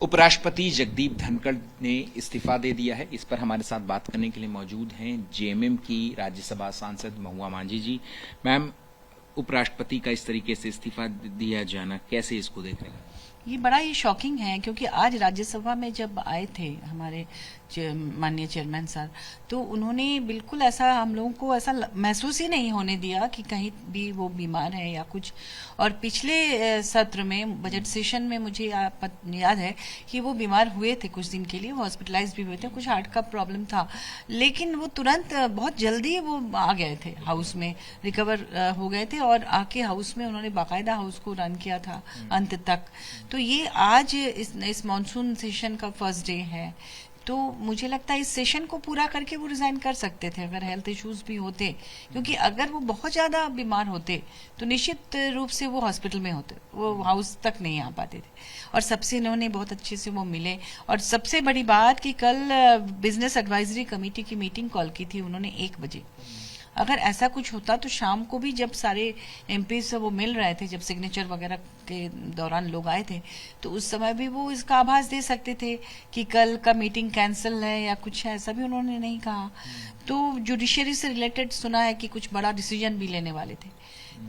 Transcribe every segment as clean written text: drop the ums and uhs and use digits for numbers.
उपराष्ट्रपति जगदीप धनखड़ ने इस्तीफा दे दिया है। इस पर हमारे साथ बात करने के लिए मौजूद हैं जेएमएम की राज्यसभा सांसद महुआ मांझी जी। मैम, उपराष्ट्रपति का इस तरीके से इस्तीफा दिया जाना, कैसे इसको देख रहे हैं? ये बड़ा ही शॉकिंग है, क्योंकि आज राज्यसभा में जब आए थे हमारे माननीय चेयरमैन सर, तो उन्होंने बिल्कुल ऐसा हम लोगों को ऐसा महसूस ही नहीं होने दिया कि कहीं भी वो बीमार है या कुछ। और पिछले सत्र में बजट सेशन में मुझे याद है कि वो बीमार हुए थे, कुछ दिन के लिए हॉस्पिटलाइज भी हुए थे, कुछ हार्ट का प्रॉब्लम था, लेकिन वो तुरंत बहुत जल्दी वो आ गए थे हाउस में, रिकवर हो गए थे और आके हाउस में उन्होंने बाकायदा हाउस को रन किया था अंत तक। तो ये आज इस मॉनसून सेशन का फर्स्ट डे है, तो मुझे लगता है इस सेशन को पूरा करके वो रिजाइन कर सकते थे अगर हेल्थ इश्यूज भी होते, क्योंकि अगर वो बहुत ज्यादा बीमार होते तो निश्चित रूप से वो हॉस्पिटल में होते, वो हाउस तक नहीं आ पाते थे। और सबसे इन्होंने बहुत अच्छे से वो मिले। और सबसे बड़ी बात कि कल बिजनेस एडवाइजरी कमेटी की मीटिंग कॉल की थी उन्होंने 1 बजे। अगर ऐसा कुछ होता तो शाम को भी जब सारे एमपी से वो मिल रहे थे, जब सिग्नेचर वगैरह के दौरान लोग आए थे, तो उस समय भी वो इसका आभास दे सकते थे कि कल का मीटिंग कैंसिल है या कुछ है, ऐसा भी उन्होंने नहीं कहा। तो जुडिशरी से रिलेटेड सुना है कि कुछ बड़ा डिसीजन भी लेने वाले थे।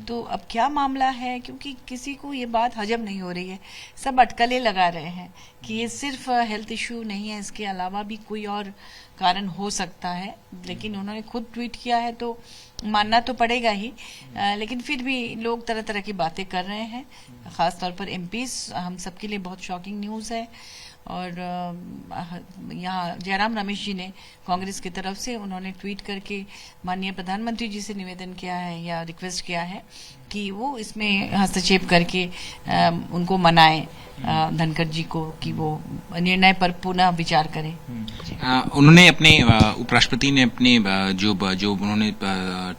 तो अब क्या मामला है, क्योंकि किसी को ये बात हजम नहीं हो रही है, सब अटकलें लगा रहे हैं कि ये सिर्फ हेल्थ इश्यू नहीं है, इसके अलावा भी कोई और कारण हो सकता है। लेकिन उन्होंने खुद ट्वीट किया है तो मानना तो पड़ेगा ही, लेकिन फिर भी लोग तरह तरह की बातें कर रहे हैं, खासतौर पर एमपीज। हम सबके लिए बहुत शॉकिंग न्यूज़ है। और यहाँ जयराम रमेश जी ने कांग्रेस की तरफ से उन्होंने ट्वीट करके माननीय प्रधानमंत्री जी से निवेदन किया है या रिक्वेस्ट किया है कि वो इसमें हस्तक्षेप करके उनको मनाएं धनखड़ जी को कि वो निर्णय पर पुनः विचार करें। उन्होंने अपने उपराष्ट्रपति ने अपने जो उन्होंने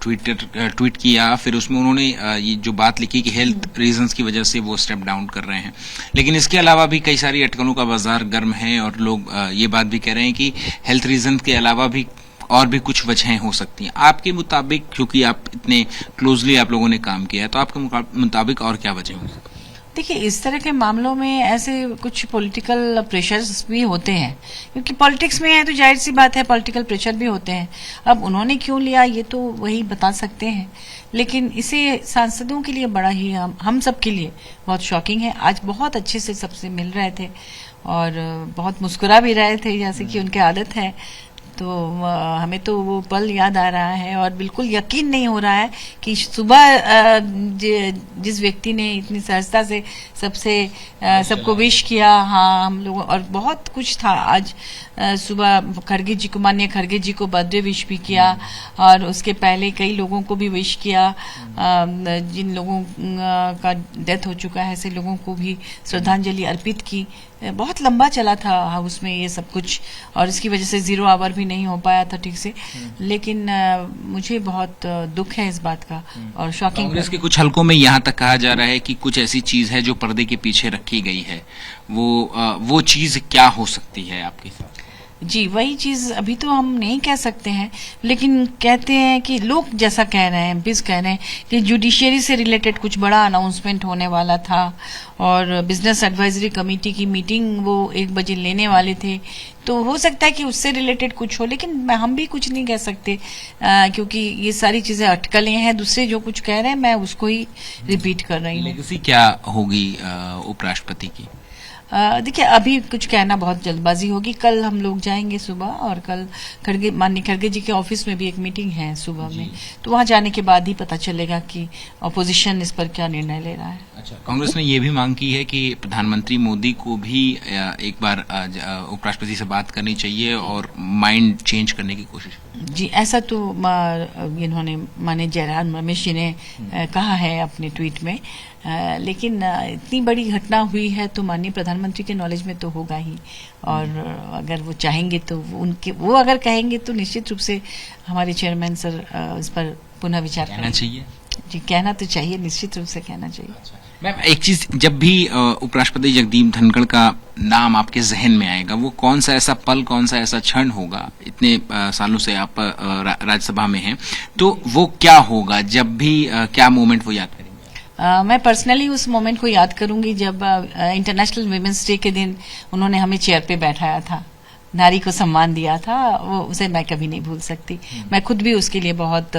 ट्वीट किया, फिर उसमें उन्होंने ये जो बात लिखी कि हेल्थ रीजंस की वजह से वो स्टेप डाउन कर रहे हैं, लेकिन इसके अलावा भी कई सारी अटकलों का बाजार गर्म है और लोग ये बात भी कह रहे हैं कि हेल्थ रीजन के अलावा भी और भी कुछ वजहें हो सकती हैं। आपके मुताबिक, क्योंकि आप इतने क्लोजली आप लोगों ने काम किया है, तो आपके मुताबिक और क्या वजह हो सकती है? देखिए, इस तरह के मामलों में ऐसे कुछ पॉलिटिकल प्रेशर्स भी होते हैं, क्योंकि पॉलिटिक्स में है तो जाहिर सी बात है पॉलिटिकल प्रेशर भी होते हैं। अब उन्होंने क्यों लिया ये तो वही बता सकते हैं, लेकिन इसे सांसदों के लिए बड़ा ही हम सब के लिए बहुत शॉकिंग है। आज बहुत अच्छे से सबसे मिल रहे थे और बहुत मुस्कुरा भी रहे थे, जैसे कि उनकी आदत है। तो हमें तो वो पल याद आ रहा है और बिल्कुल यकीन नहीं हो रहा है कि सुबह जिस व्यक्ति ने इतनी सहजता से सबको विश किया, हाँ हम लोग, और बहुत कुछ था आज सुबह खड़गे जी को, माननीय खड़गे जी को बर्थडे विश भी किया और उसके पहले कई लोगों को भी विश किया, जिन लोगों का डेथ हो चुका है ऐसे लोगों को भी श्रद्धांजलि अर्पित की। बहुत लंबा चला था हाउस में ये सब कुछ और इसकी वजह से 0 आवर भी नहीं हो पाया था ठीक से, लेकिन मुझे बहुत दुख है इस बात का और शॉकिंग। कांग्रेस के कुछ हलकों में यहाँ तक कहा जा रहा है कि कुछ ऐसी चीज है जो पर्दे के पीछे रखी गई है, वो चीज क्या हो सकती है आपके हिसाब से? जी, वही चीज अभी तो हम नहीं कह सकते हैं, लेकिन कहते हैं कि लोग जैसा कह रहे हैं, एमपीज कह रहे हैं कि जुडिशियरी से रिलेटेड कुछ बड़ा अनाउंसमेंट होने वाला था और बिजनेस एडवाइजरी कमेटी की मीटिंग वो 1 बजे लेने वाले थे, तो हो सकता है कि उससे रिलेटेड कुछ हो, लेकिन हम भी कुछ नहीं कह सकते क्योंकि ये सारी चीजें अटकलें हैं। दूसरे जो कुछ कह रहे हैं मैं उसको ही रिपीट कर रही हूँ। लेगेसी क्या होगी उपराष्ट्रपति की? देखिए, अभी कुछ कहना बहुत जल्दबाजी होगी। कल हम लोग जाएंगे सुबह और कल माननीय खड़गे जी के ऑफिस में भी एक मीटिंग है सुबह में, तो वहां जाने के बाद ही पता चलेगा कि ऑपोजिशन इस पर क्या निर्णय ले रहा है। अच्छा, कांग्रेस ने ये भी मांग की है कि प्रधानमंत्री मोदी को भी एक बार उपराष्ट्रपति से बात करनी चाहिए और माइंड चेंज करने की कोशिश। जी, ऐसा तो इन्होंने माननीय जयराम रमेश जी ने कहा है अपने ट्वीट में, लेकिन इतनी बड़ी घटना हुई है तो माननीय प्रधानमंत्री के नॉलेज में तो होगा ही, और अगर वो चाहेंगे तो वो अगर कहेंगे तो निश्चित रूप से हमारे चेयरमैन सर इस पर पुनः विचार करना चाहिए। जी, कहना तो चाहिए, निश्चित रूप से कहना चाहिए। अच्छा। मैम, एक चीज, जब भी उपराष्ट्रपति जगदीप धनखड़ का नाम आपके जहन में आएगा, वो कौन सा ऐसा पल, कौन सा ऐसा क्षण होगा? इतने सालों से आप राज्यसभा में हैं, तो वो क्या होगा? जब भी क्या मोमेंट वो याद करेंगे? मैं पर्सनली उस मोमेंट को याद करूंगी जब इंटरनेशनल वुमेन्स डे के दिन उन्होंने हमें चेयर पे बैठाया था, नारी को सम्मान दिया था, वो उसे मैं कभी नहीं भूल सकती। मैं खुद भी उसके लिए बहुत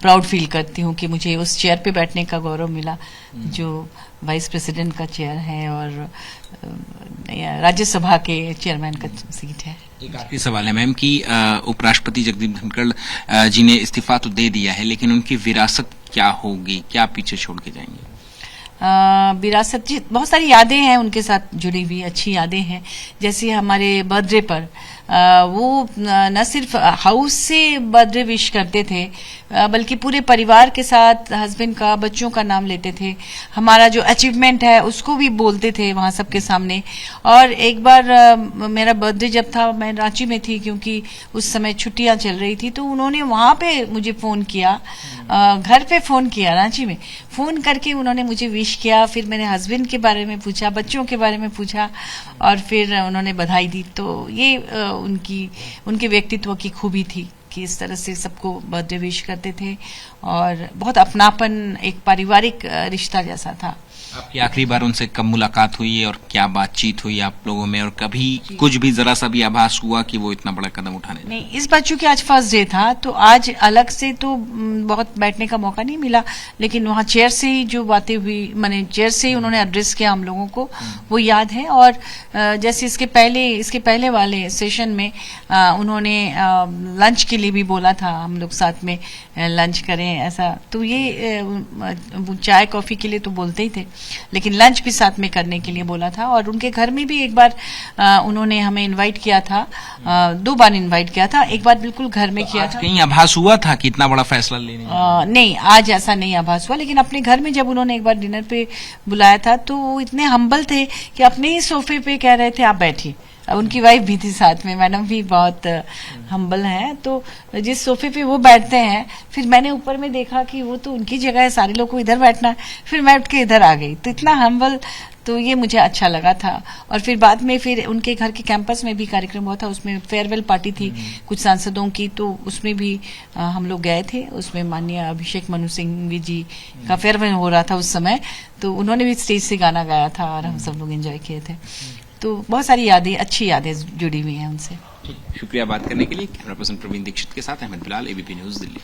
प्राउड फील करती हूँ कि मुझे उस चेयर पे बैठने का गौरव मिला, जो वाइस प्रेसिडेंट का चेयर है और राज्यसभा के चेयरमैन का सीट है। एक आखिरी सवाल है मैम कि उपराष्ट्रपति जगदीप धनखड़ जी ने इस्तीफा तो दे दिया है, लेकिन उनकी विरासत क्या होगी, क्या पीछे छोड़ के जाएंगे? विरासत जी, बहुत सारी यादें हैं उनके साथ जुड़ी हुई, अच्छी यादें हैं। जैसे हमारे बर्थडे पर वो न सिर्फ हाउस से बर्थडे विश करते थे, बल्कि पूरे परिवार के साथ हस्बैंड का, बच्चों का नाम लेते थे। हमारा जो अचीवमेंट है उसको भी बोलते थे वहां सबके सामने। और एक बार मेरा बर्थडे जब था, मैं रांची में थी क्योंकि उस समय छुट्टियां चल रही थी, तो उन्होंने वहां पे मुझे फोन किया, घर पे फोन किया, रांची में फोन करके उन्होंने मुझे विश किया। फिर मैंने हस्बैंड के बारे में पूछा, बच्चों के बारे में पूछा और फिर उन्होंने बधाई दी। तो ये उनके व्यक्तित्व की खूबी थी कि इस तरह से सबको बर्थडे विश करते थे और बहुत अपनापन, एक पारिवारिक रिश्ता जैसा था। आपकी आखिरी बार उनसे कब मुलाकात हुई और क्या बातचीत हुई आप लोगों में, और कभी कुछ भी जरा सा भी आभास हुआ कि वो इतना बड़ा कदम उठाने? नहीं, इस बार चूंकि आज फर्स्ट डे था तो आज अलग से तो बहुत बैठने का मौका नहीं मिला, लेकिन वहाँ चेयर से ही जो बातें हुई, माने चेयर से ही उन्होंने एड्रेस किया हम लोगों को, वो याद है। और जैसे इसके पहले वाले सेशन में उन्होंने लंच के लिए भी बोला था, हम लोग साथ में लंच करें ऐसा। तो ये चाय कॉफी के लिए तो बोलते ही थे, लेकिन लंच भी साथ में करने के लिए बोला था। और उनके घर में भी एक बार उन्होंने हमें इनवाइट किया था, 2 बार इनवाइट किया था, एक बार बिल्कुल घर में किया था। कहीं आभास हुआ था कि इतना बड़ा फैसला लेने? नहीं, आज ऐसा नहीं आभास हुआ, लेकिन अपने घर में जब उन्होंने एक बार डिनर पे बुलाया था तो वो इतने हम्बल थे कि अपने ही सोफे पे कह रहे थे आप बैठिए। उनकी वाइफ भी थी साथ में, मैडम भी बहुत हम्बल हैं, तो जिस सोफे पे वो बैठते हैं, फिर मैंने ऊपर में देखा कि वो तो उनकी जगह है, सारे लोग को इधर बैठना है, फिर मैं उठ के इधर आ गई। तो इतना हम्बल, तो ये मुझे अच्छा लगा था। और फिर बाद में फिर उनके घर के कैंपस में भी कार्यक्रम हुआ था, उसमें फेयरवेल पार्टी थी कुछ सांसदों की, तो उसमें भी हम लोग गए थे। उसमें माननीय अभिषेक मनु सिंघवी जी का फेयरवेल हो रहा था उस समय, तो उन्होंने भी स्टेज से गाना गाया था और हम सब लोग एंजॉय किए थे। तो बहुत सारी यादें, अच्छी यादें जुड़ी हुई हैं उनसे। शुक्रिया बात करने के लिए। कैमरा पर्सन प्रवीण दीक्षित के साथ अहमद बिलाल, एबीपी न्यूज, दिल्ली।